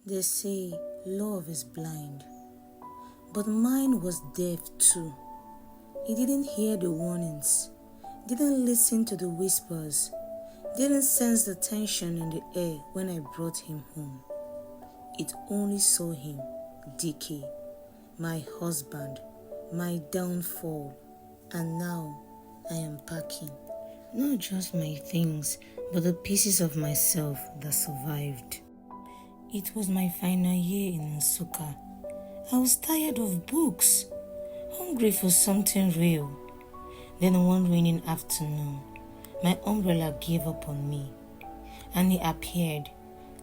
They say love is blind, but mine was deaf too. He didn't hear the warnings, didn't listen to the whispers, didn't sense the tension in the air when I brought him home. It only saw him, decay, my husband, my downfall, and now I am packing. Not just my things, but the pieces of myself that survived. It was my final year in Nsukka. I was tired of books, hungry for something real. Then one raining afternoon, my umbrella gave up on me, and he appeared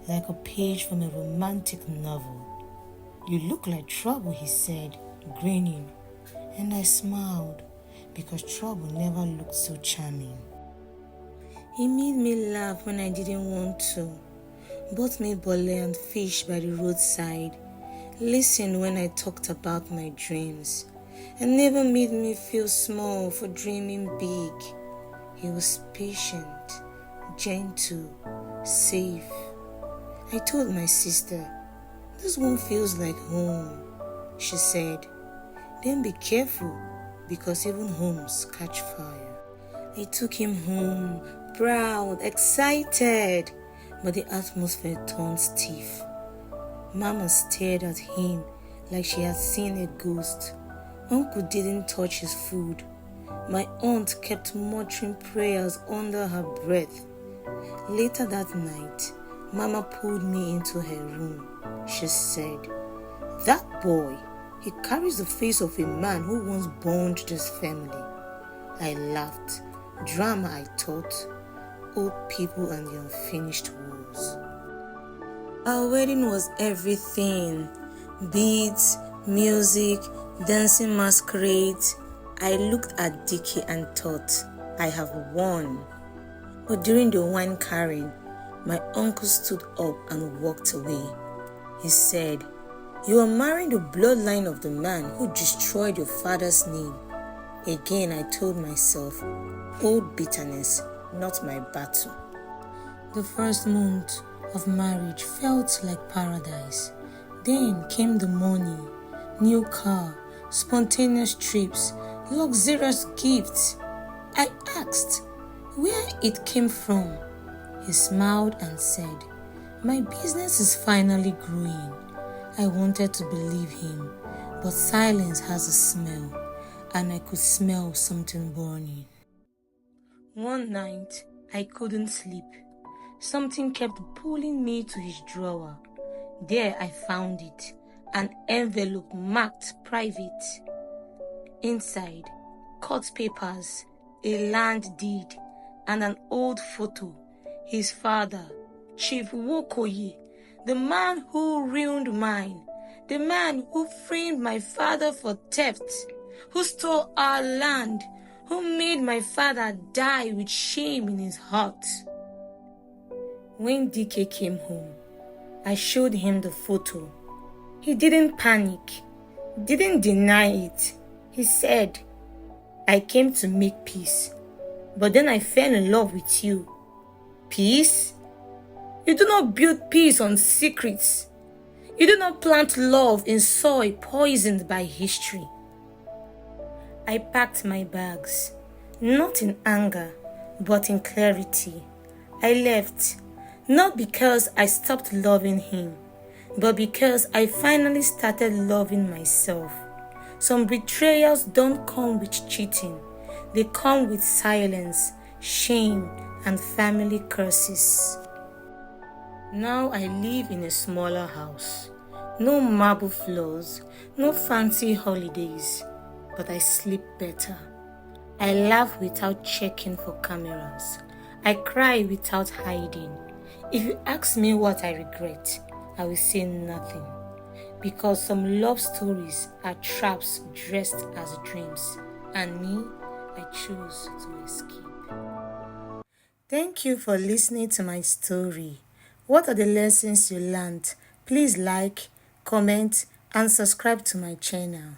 like a page from a romantic novel. "You look like trouble," he said, grinning, and I smiled because trouble never looked so charming. He made me laugh when I didn't want to, bought me bole and fish by the roadside, listened when I talked about my dreams, and never made me feel small for dreaming big. He was patient, gentle, safe. I told my sister, "This one feels like home," she said. "Then be careful, because even homes catch fire." I took him home, proud, excited, but the atmosphere turned stiff. Mama stared at him like she had seen a ghost. Uncle didn't touch his food. My aunt kept muttering prayers under her breath. Later that night, Mama pulled me into her room. She said, "That boy, he carries the face of a man who once burned this family." I laughed. Drama, I thought. Old people and the unfinished wars. Our wedding was everything. Beads, music, dancing masquerades. I looked at Dickie and thought, I have won. But during the wine carrying, my uncle stood up and walked away. He said, "You are marrying the bloodline of the man who destroyed your father's name." Again, I told myself, old bitterness, not my battle. The first month of marriage felt like paradise. Then came the money, new car, spontaneous trips, luxurious gifts. I asked where it came from. He smiled and said, "My business is finally growing." I wanted to believe him, but silence has a smell, and I could smell something burning. One night, I couldn't sleep. Something kept pulling me to his drawer. There I found it, an envelope marked private. Inside, court papers, a land deed, and an old photo. His father, Chief Wokoye, the man who ruined mine, the man who framed my father for theft, who stole our land, who made my father die with shame in his heart. When DK came home, I showed him the photo. He didn't panic, didn't deny it. He said, "I came to make peace, but then I fell in love with you." Peace? You do not build peace on secrets. You do not plant love in soil poisoned by history. I packed my bags, not in anger, but in clarity. I left, not because I stopped loving him, but because I finally started loving myself. Some betrayals don't come with cheating. They come with silence, shame, and family curses. Now I live in a smaller house. No marble floors, no fancy holidays, but I sleep better. I laugh without checking for cameras. I cry without hiding. If you ask me what I regret, I will say nothing. Because some love stories are traps dressed as dreams, and me, I choose to escape. Thank you for listening to my story. What are the lessons you learned? Please like, comment, and subscribe to my channel.